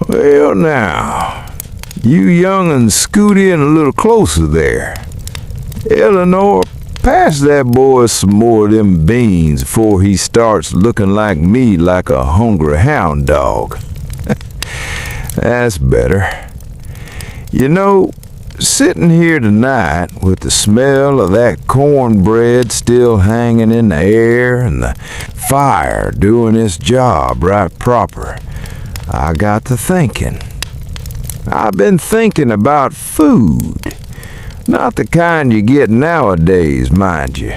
Well, now, you young'uns scoot in a little closer there. Eleanor, pass that boy some more of them beans before he starts looking like me like a hungry hound dog. That's better. You know, sitting here tonight with the smell of that cornbread still hanging in the air and the fire doing its job right proper, I got to thinking. I've been thinking about food. Not the kind you get nowadays, mind you.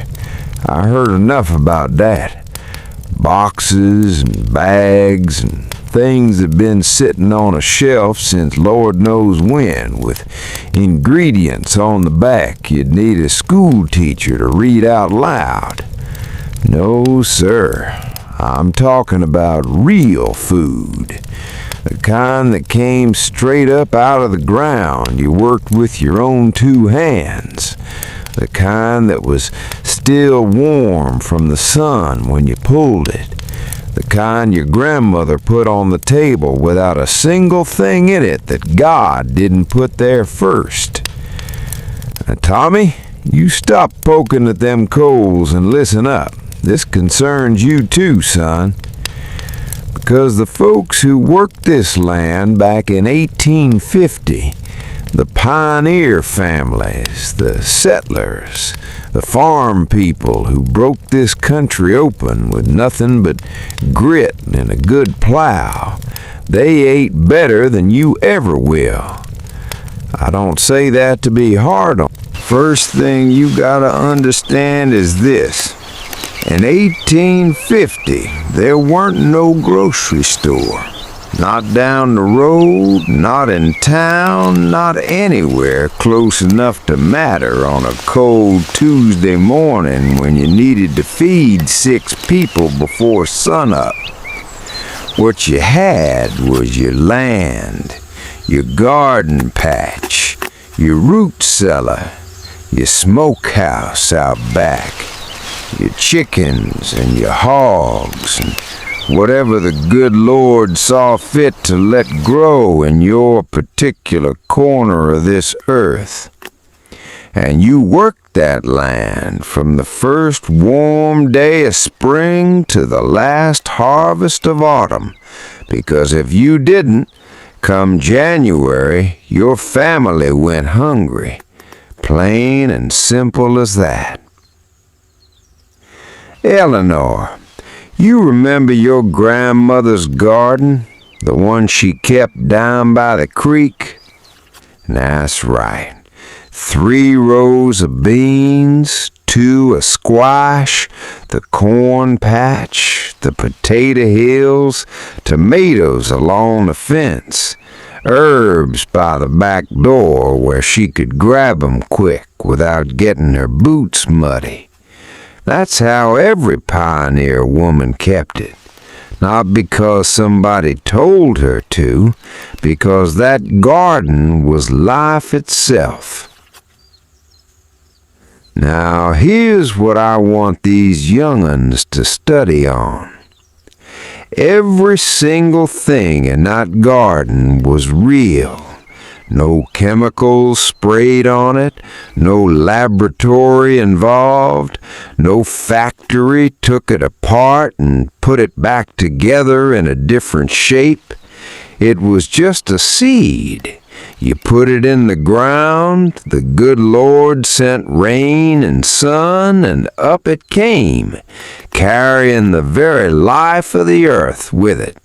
I heard enough about that. Boxes and bags and things that have been sitting on a shelf since Lord knows when, with ingredients on the back you'd need a school teacher to read out loud. No, sir. I'm talking about real food. The kind that came straight up out of the ground you worked with your own two hands. The kind that was still warm from the sun when you pulled it. The kind your grandmother put on the table without a single thing in it that God didn't put there first. Now, Tommy, you stop poking at them coals and listen up. This concerns you too, son. Because the folks who worked this land back in 1850, the pioneer families, the settlers, the farm people who broke this country open with nothing but grit and a good plow, they ate better than you ever will. I don't say that to be hard on. First thing you gotta understand is this. In 1850, there weren't no grocery store. Not down the road, not in town, not anywhere close enough to matter on a cold Tuesday morning when you needed to feed 6 people before sunup. What you had was your land, your garden patch, your root cellar, your smokehouse out back, your chickens and your hogs and whatever the good Lord saw fit to let grow in your particular corner of this earth. And you worked that land from the first warm day of spring to the last harvest of autumn, because if you didn't, come January, your family went hungry. Plain and simple as that. Eleanor, you remember your grandmother's garden, the one she kept down by the creek? That's right. 3 rows of beans, 2 of squash, the corn patch, the potato hills, tomatoes along the fence, herbs by the back door where she could grab 'em quick without getting her boots muddy. That's how every pioneer woman kept it. Not because somebody told her to, because that garden was life itself. Now here's what I want these young'uns to study on. Every single thing in that garden was real. No chemicals sprayed on it, no laboratory involved, no factory took it apart and put it back together in a different shape. It was just a seed. You put it in the ground, the good Lord sent rain and sun, and up it came, carrying the very life of the earth with it.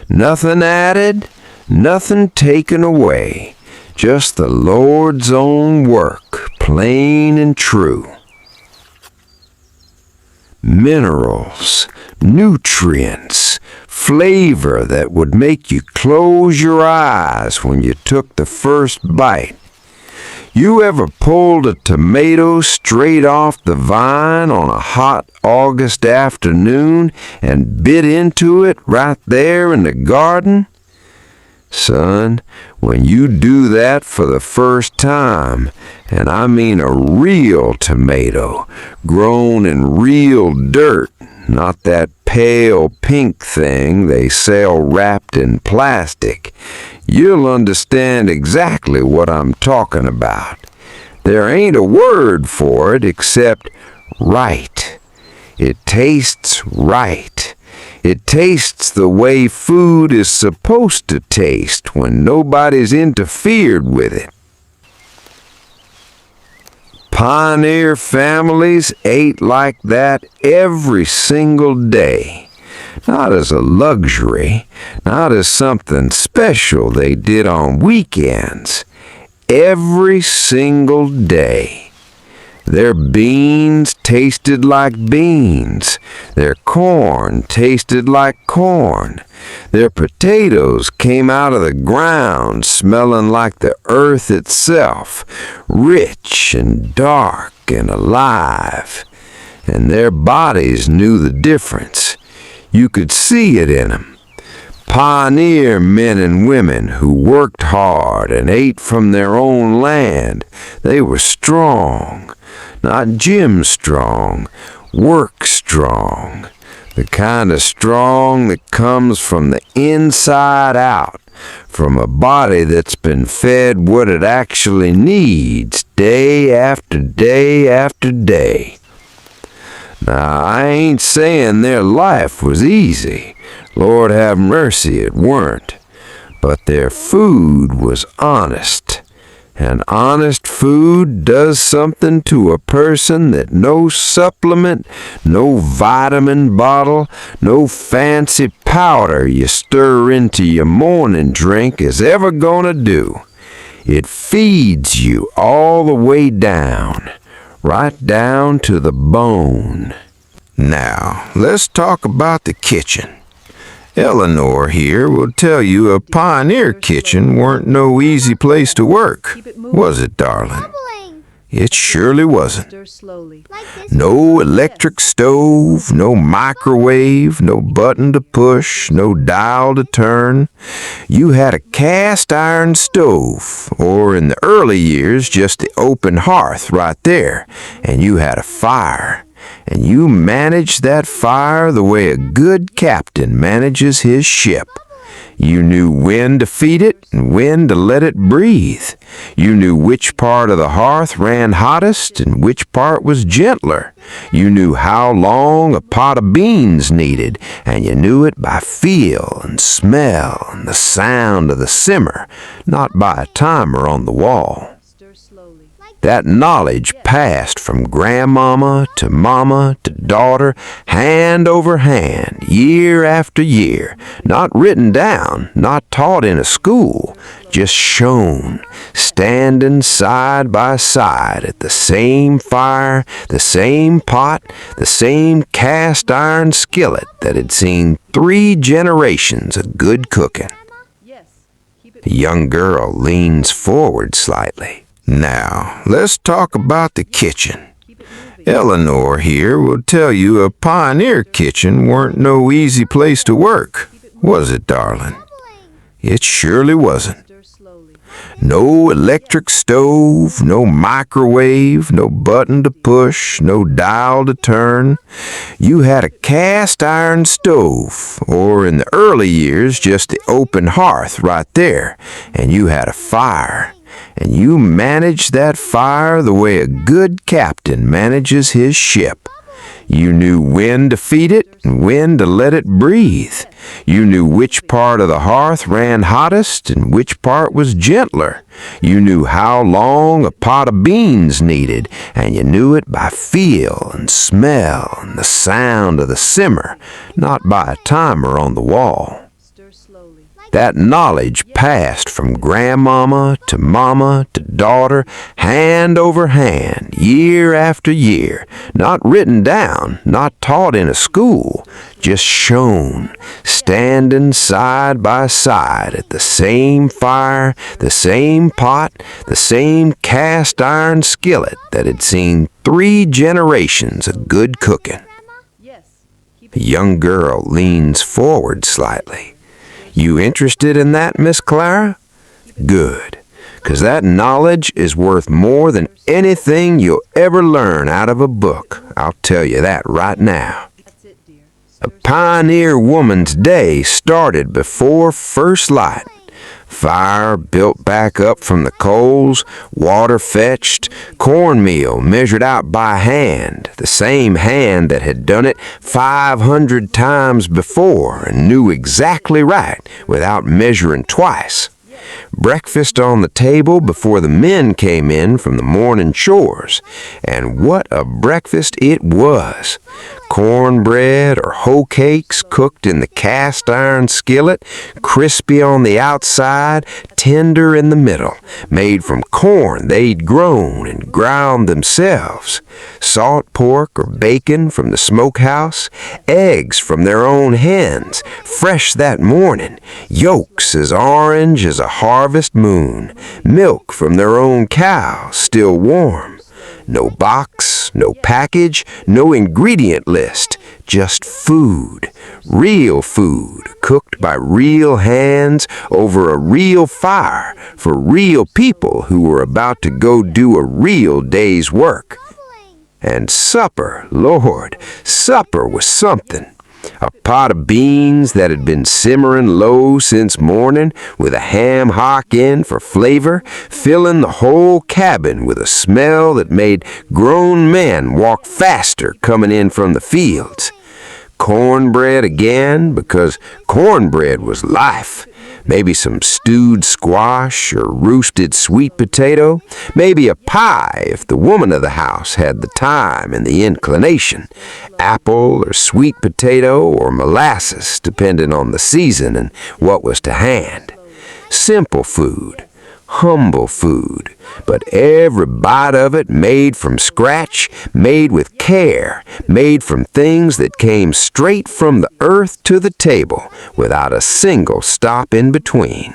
Nothing added, nothing taken away. Just the Lord's own work, plain and true. Minerals, nutrients, flavor that would make you close your eyes when you took the first bite. You ever pulled a tomato straight off the vine on a hot August afternoon and bit into it right there in the garden? Son, when you do that for the first time, and I mean a real tomato, grown in real dirt, not that pale pink thing they sell wrapped in plastic, you'll understand exactly what I'm talking about. There ain't a word for it except right. It tastes right. It tastes the way food is supposed to taste when nobody's interfered with it. Pioneer families ate like that every single day. Not as a luxury, not as something special they did on weekends. Every single day. Their beans tasted like beans. Their corn tasted like corn. Their potatoes came out of the ground smelling like the earth itself, rich and dark and alive. And their bodies knew the difference. You could see it in them. Pioneer men and women who worked hard and ate from their own land. They were strong. Not gym strong, work strong. The kind of strong that comes from the inside out, from a body that's been fed what it actually needs day after day after day. Now, I ain't saying their life was easy. Lord have mercy, it weren't. But their food was honest. And honest food does something to a person that no supplement, no vitamin bottle, no fancy powder you stir into your morning drink is ever gonna do. It feeds you all the way down, right down to the bone. Now, let's talk about the kitchen. Eleanor here will tell you a pioneer kitchen weren't no easy place to work, was it, darling? It surely wasn't. No electric stove, no microwave, no button to push, no dial to turn. You had a cast iron stove, or in the early years, just the open hearth right there, and you had a fire. And you managed that fire the way a good captain manages his ship. You knew when to feed it and when to let it breathe. You knew which part of the hearth ran hottest and which part was gentler. You knew how long a pot of beans needed, and you knew it by feel and smell and the sound of the simmer, not by a timer on the wall. That knowledge passed from grandmama to daughter, hand over hand, year after year, not written down, not taught in a school, just shown, standing side by side at the same fire, the same pot, the same cast iron skillet that had seen 3 generations of good cooking. The young girl leans forward slightly. Now, let's talk about the kitchen. Eleanor here will tell you a pioneer kitchen weren't no easy place to work, was it, darling? It surely wasn't. No electric stove, no microwave, no button to push, no dial to turn. You had a cast iron stove, or in the early years, just the open hearth right there, and you had a fire. And you managed that fire the way a good captain manages his ship. You knew when to feed it and when to let it breathe. You knew which part of the hearth ran hottest and which part was gentler. You knew how long a pot of beans needed, and you knew it by feel and smell and the sound of the simmer, not by a timer on the wall. That knowledge passed from grandmama to daughter, hand over hand, year after year, not written down, not taught in a school, just shown, standing side by side at the same fire, the same pot, the same cast iron skillet that had seen 3 generations of good cooking. The young girl leans forward slightly. You interested in that, Miss Clara? Good, 'cause that knowledge is worth more than anything you'll ever learn out of a book. I'll tell you that right now. A pioneer woman's day started before first light. Fire built back up from the coals, water fetched, cornmeal measured out by hand, the same hand that had done it 500 times before and knew exactly right without measuring twice. Breakfast on the table before the men came in from the morning chores. And what a breakfast it was! Cornbread or hoe cakes cooked in the cast iron skillet, crispy on the outside, tender in the middle, made from corn they'd grown and ground themselves. Salt pork or bacon from the smokehouse, eggs from their own hens, fresh that morning, yolks as orange as a harvest moon, milk from their own cow, still warm. No box, no package, no ingredient list, just food, real food, cooked by real hands over a real fire for real people who were about to go do a real day's work. And supper, Lord, supper was something. A pot of beans that had been simmering low since morning, with a ham hock in for flavor, filling the whole cabin with a smell that made grown men walk faster coming in from the fields. Cornbread again, because cornbread was life. Maybe some stewed squash or roasted sweet potato. Maybe a pie if the woman of the house had the time and the inclination. Apple or sweet potato or molasses, depending on the season and what was to hand. Simple food, humble food, but every bite of it made from scratch, made with care, made from things that came straight from the earth to the table without a single stop in between.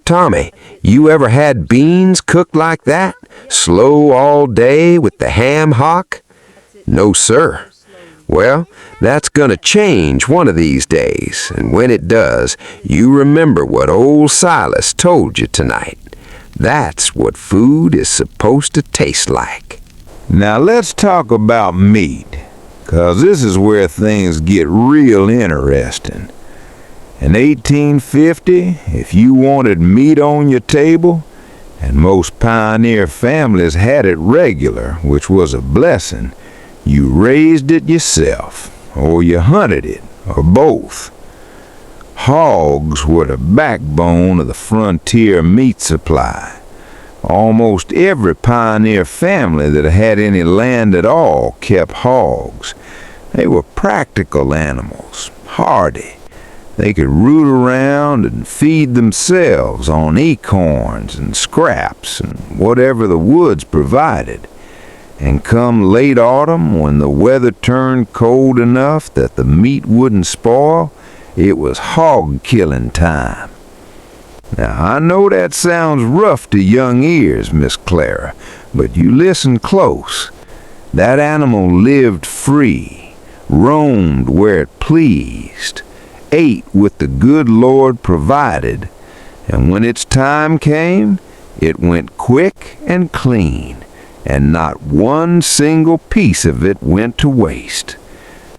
Tommy, you ever had beans cooked like that, slow all day with the ham hock? No, sir. Well, that's gonna change one of these days, and when it does, you remember what Old Silas told you tonight. That's what food is supposed to taste like. Now let's talk about meat, 'cause this is where things get real interesting. In 1850, if you wanted meat on your table, and most pioneer families had it regular, which was a blessing, you raised it yourself, or you hunted it, or both. Hogs were the backbone of the frontier meat supply. Almost every pioneer family that had any land at all kept hogs. They were practical animals, hardy. They could root around and feed themselves on acorns and scraps and whatever the woods provided. And come late autumn, when the weather turned cold enough that the meat wouldn't spoil, it was hog killing time. Now, I know that sounds rough to young ears, Miss Clara, but you listen close. That animal lived free, roamed where it pleased, ate what the good Lord provided, and when its time came, it went quick and clean, and not one single piece of it went to waste.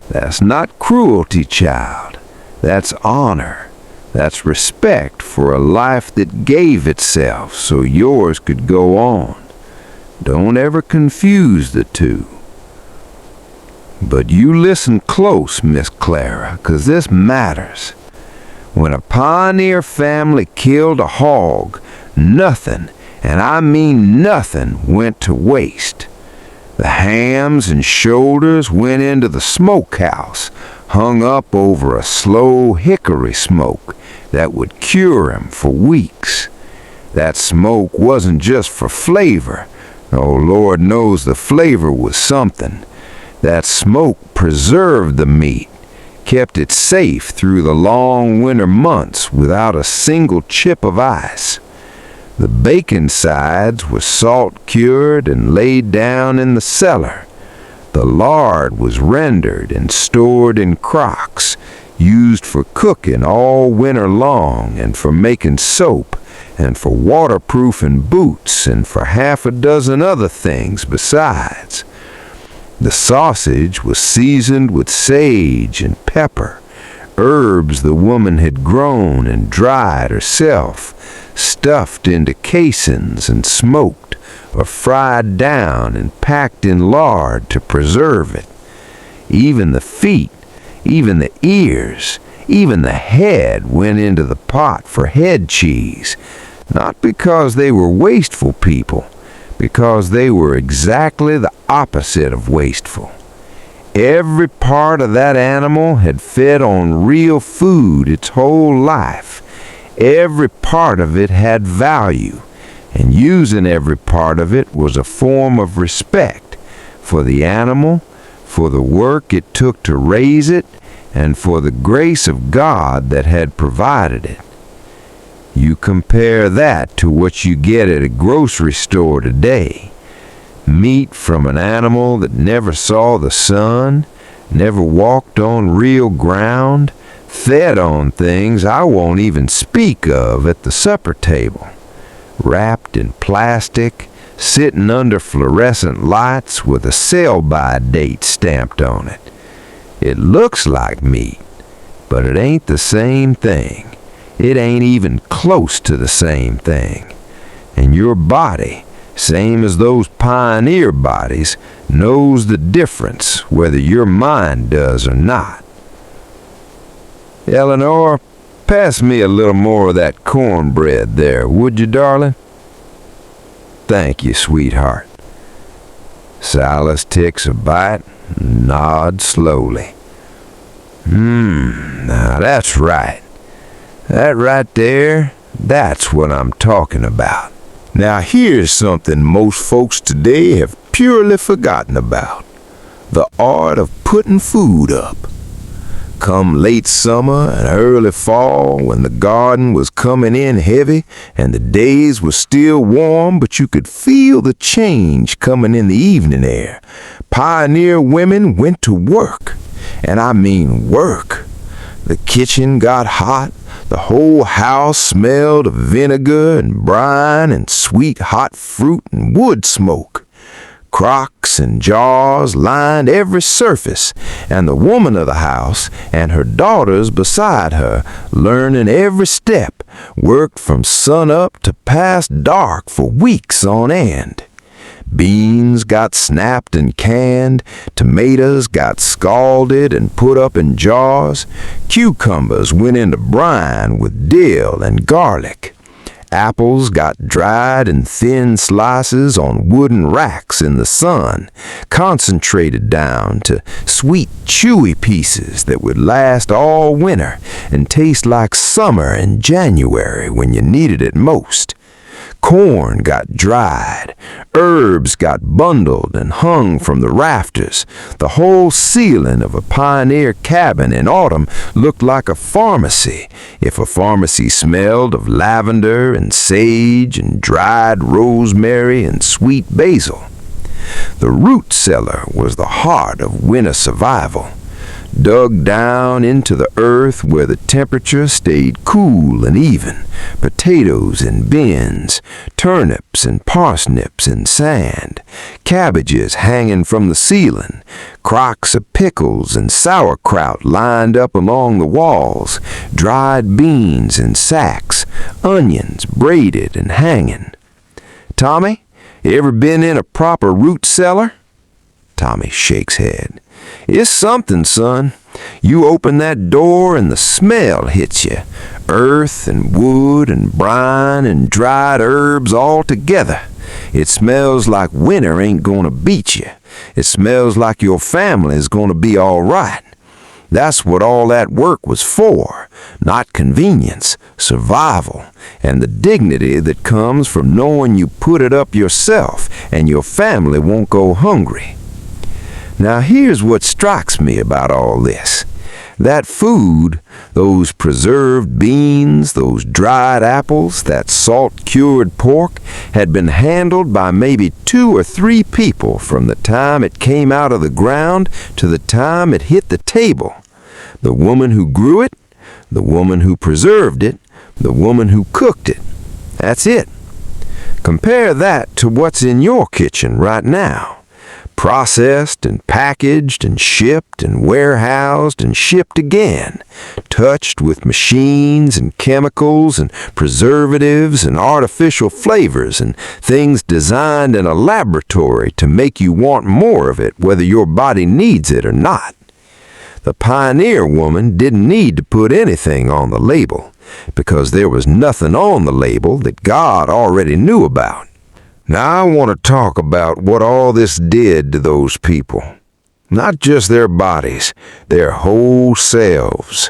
That's not cruelty, child. That's honor. That's respect for a life that gave itself so yours could go on. Don't ever confuse the two. But you listen close, Miss Clara, 'cause this matters. When a pioneer family killed a hog, nothing, and I mean nothing, went to waste. The hams and shoulders went into the smokehouse, hung up over a slow hickory smoke that would cure 'em for weeks. That smoke wasn't just for flavor. Oh, Lord knows the flavor was something. That smoke preserved the meat, kept it safe through the long winter months without a single chip of ice. The bacon sides were salt cured and laid down in the cellar. The lard was rendered and stored in crocks, used for cooking all winter long and for making soap and for waterproofing boots and for half a dozen other things besides. The sausage was seasoned with sage and pepper, herbs the woman had grown and dried herself, stuffed into casings and smoked or fried down and packed in lard to preserve it. Even the feet, even the ears, even the head went into the pot for head cheese, not because they were wasteful people, because they were exactly the opposite of wasteful. Every part of that animal had fed on real food its whole life. Every part of it had value, and using every part of it was a form of respect for the animal, for the work it took to raise it, and for the grace of God that had provided it. You compare that to what you get at a grocery store today. Meat from an animal that never saw the sun, never walked on real ground, fed on things I won't even speak of at the supper table, wrapped in plastic, sitting under fluorescent lights with a sell-by date stamped on it. It looks like meat, but it ain't the same thing. It ain't even close to the same thing. And your body, same as those pioneer bodies, knows the difference whether your mind does or not. Eleanor, pass me a little more of that cornbread there, would you, darling? Thank you, sweetheart. Silas takes a bite and nods slowly. Now that's right. That right there, that's what I'm talking about. Now here's something most folks today have purely forgotten about. The art of putting food up. Come late summer and early fall, when the garden was coming in heavy and the days were still warm, but you could feel the change coming in the evening air, pioneer women went to work. And I mean work. The kitchen got hot. The whole house smelled of vinegar and brine and sweet hot fruit and wood smoke. Crocks and jars lined every surface, and the woman of the house and her daughters beside her, learning every step, worked from sunup to past dark for weeks on end. Beans got snapped and canned, tomatoes got scalded and put up in jars, cucumbers went into brine with dill and garlic. Apples got dried in thin slices on wooden racks in the sun, concentrated down to sweet, chewy pieces that would last all winter and taste like summer in January when you needed it most. Corn got dried, herbs got bundled and hung from the rafters. The whole ceiling of a pioneer cabin in autumn looked like a pharmacy, if a pharmacy smelled of lavender and sage and dried rosemary and sweet basil. The root cellar was the heart of winter survival. Dug down into the earth where the temperature stayed cool and even, potatoes in bins, turnips and parsnips in sand, cabbages hanging from the ceiling, crocks of pickles and sauerkraut lined up along the walls, dried beans in sacks, onions braided and hanging. Tommy, you ever been in a proper root cellar? Tommy shakes head. It's something, son. You open that door and the smell hits you. Earth and wood and brine and dried herbs all together. It smells like winter ain't gonna beat you. It smells like your family's gonna be all right. That's what all that work was for. Not convenience, survival, and the dignity that comes from knowing you put it up yourself and your family won't go hungry. Now here's what strikes me about all this. That food, those preserved beans, those dried apples, that salt-cured pork, had been handled by maybe 2 or 3 people from the time it came out of the ground to the time it hit the table. The woman who grew it, the woman who preserved it, the woman who cooked it. That's it. Compare that to what's in your kitchen right now. processed and packaged and shipped and warehoused and shipped again, touched with machines and chemicals and preservatives and artificial flavors and things designed in a laboratory to make you want more of it whether your body needs it or not. The pioneer woman didn't need to put anything on the label because there was nothing on the label that God already knew about. Now I want to talk about what all this did to those people. Not just their bodies, their whole selves.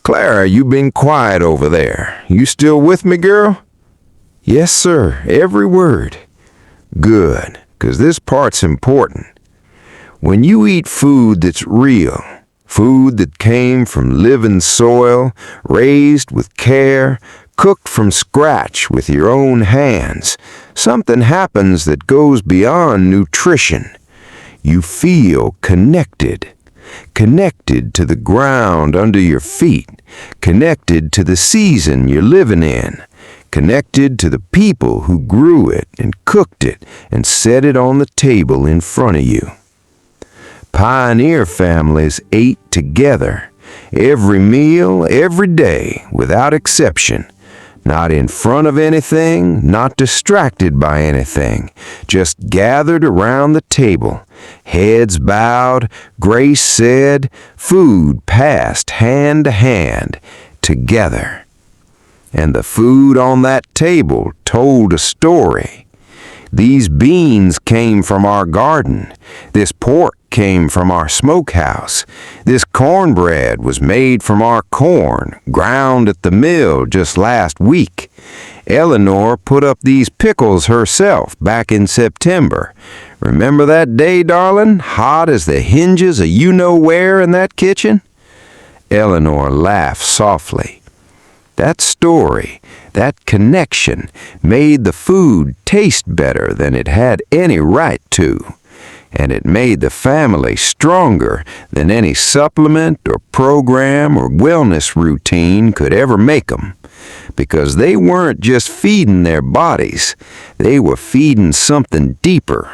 Clara, you been quiet over there. You still with me, girl? Yes, sir, every word. Good, 'cause this part's important. When you eat food that's real, food that came from living soil, raised with care, cooked from scratch with your own hands, something happens that goes beyond nutrition. You feel connected. Connected to the ground under your feet, connected to the season you're living in, connected to the people who grew it and cooked it and set it on the table in front of you. Pioneer families ate together, every meal, every day, without exception. Not in front of anything, not distracted by anything, just gathered around the table, heads bowed, grace said, food passed hand to hand, together. And the food on that table told a story. These beans came from our garden. This pork came from our smokehouse. This cornbread was made from our corn, ground at the mill just last week. Eleanor put up these pickles herself back in September. Remember that day, darling? Hot as the hinges of you-know-where in that kitchen? Eleanor laughed softly. That story, that connection, made the food taste better than it had any right to. And it made the family stronger than any supplement or program or wellness routine could ever make them. Because they weren't just feeding their bodies, they were feeding something deeper.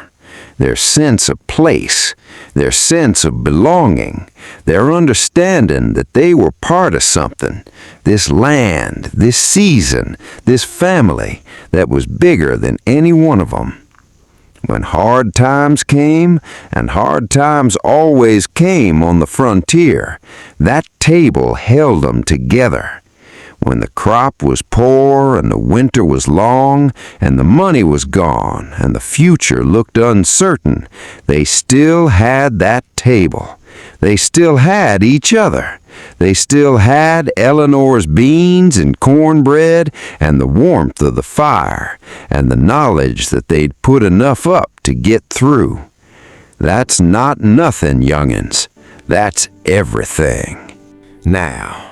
Their sense of place, their sense of belonging, their understanding that they were part of something, this land, this season, this family that was bigger than any one of them. When hard times came, and hard times always came on the frontier, that table held them together. When the crop was poor and the winter was long and the money was gone and the future looked uncertain, they still had that table. They still had each other. They still had Eleanor's beans and cornbread and the warmth of the fire and the knowledge that they'd put enough up to get through. That's not nothing, young'uns. That's everything. Now,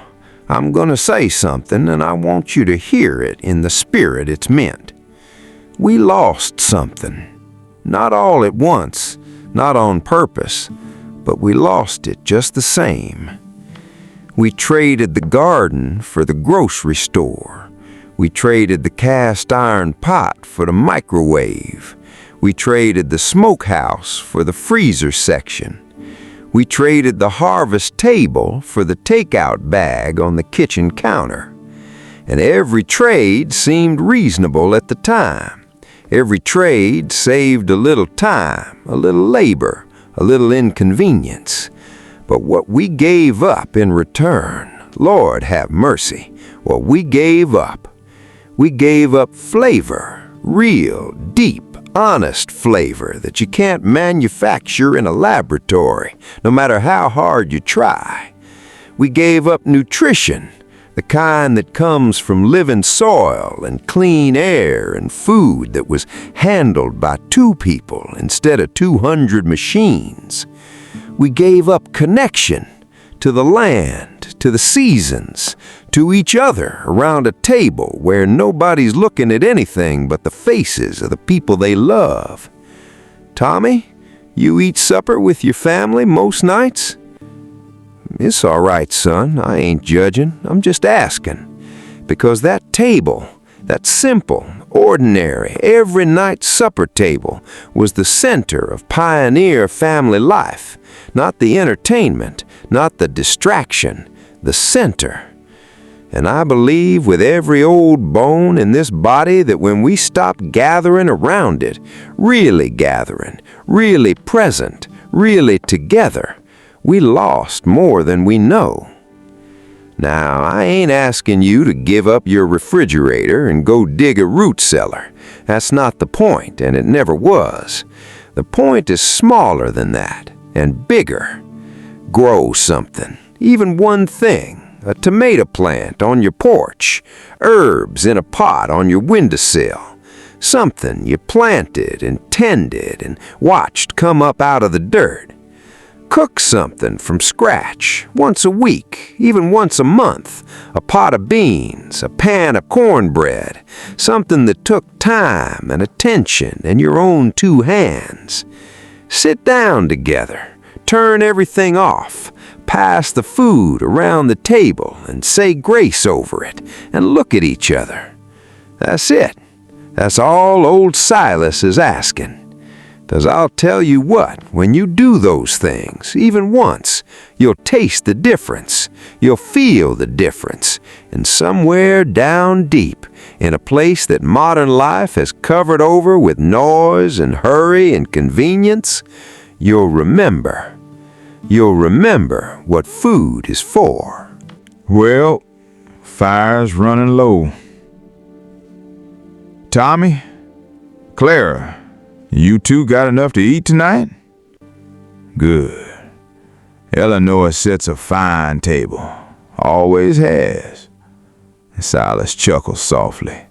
I'm going to say something, and I want you to hear it in the spirit it's meant. We lost something. Not all at once, not on purpose, but we lost it just the same. We traded the garden for the grocery store. We traded the cast iron pot for the microwave. We traded the smokehouse for the freezer section. We traded the harvest table for the takeout bag on the kitchen counter. And every trade seemed reasonable at the time. Every trade saved a little time, a little labor, a little inconvenience. But what we gave up in return, Lord have mercy, what we gave up. We gave up flavor, real, deep, honest flavor that you can't manufacture in a laboratory, no matter how hard you try. We gave up nutrition, the kind that comes from living soil and clean air and food that was handled by 2 people instead of 200 machines. We gave up connection to the land, to the seasons, to each other around a table where nobody's looking at anything but the faces of the people they love. Tommy, you eat supper with your family most nights? It's all right, son. I ain't judging. I'm just asking. Because that table, that simple, ordinary, every-night supper table was the center of pioneer family life, not the entertainment, not the distraction, the center. And I believe with every old bone in this body that when we stopped gathering around it, really gathering, really present, really together, we lost more than we know. Now, I ain't asking you to give up your refrigerator and go dig a root cellar. That's not the point, and it never was. The point is smaller than that, and bigger. Grow something, even one thing. A tomato plant on your porch, herbs in a pot on your windowsill, something you planted and tended and watched come up out of the dirt. Cook something from scratch, once a week, even once a month, a pot of beans, a pan of cornbread, something that took time and attention and your own two hands. Sit down together, turn everything off, pass the food around the table and say grace over it and look at each other. That's it. That's all Old Silas is asking. 'Cause I'll tell you what, when you do those things, even once, you'll taste the difference. You'll feel the difference. And somewhere down deep, in a place that modern life has covered over with noise and hurry and convenience, you'll remember. You'll remember what food is for. Well, fire's running low. Tommy, Clara, you two got enough to eat tonight? Good. Eleanor sets a fine table. Always has. Silas chuckles softly.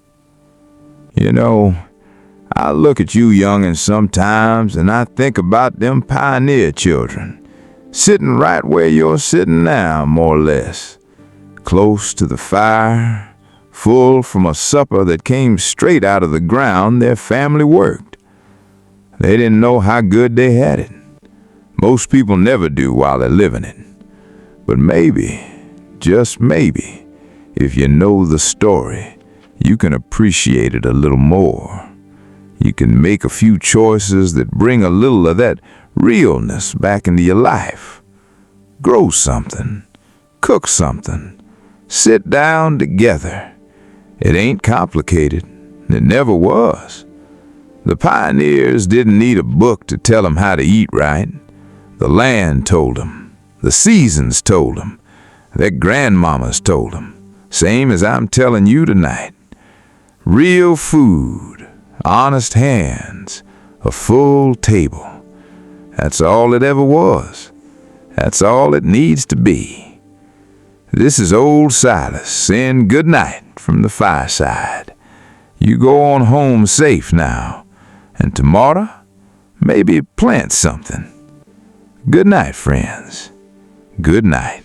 You know, I look at you young'uns sometimes and I think about them pioneer children, sitting right where you're sitting now, more or less, close to the fire, full from a supper that came straight out of the ground their family worked. They didn't know how good they had it. Most people never do while they're living it. But maybe, just maybe, if you know the story, you can appreciate it a little more. You can make a few choices that bring a little of that realness back into your life. Grow something, cook something, sit down together. It ain't complicated. It never was. The pioneers didn't need a book to tell them how to eat right. The land told them. The seasons told them. Their grandmamas told them. Same as I'm telling you tonight. Real food, honest hands, a full table. That's all it ever was. That's all it needs to be. This is Old Silas saying good night from the fireside. You go on home safe now. And tomorrow, maybe plant something. Good night, friends. Good night.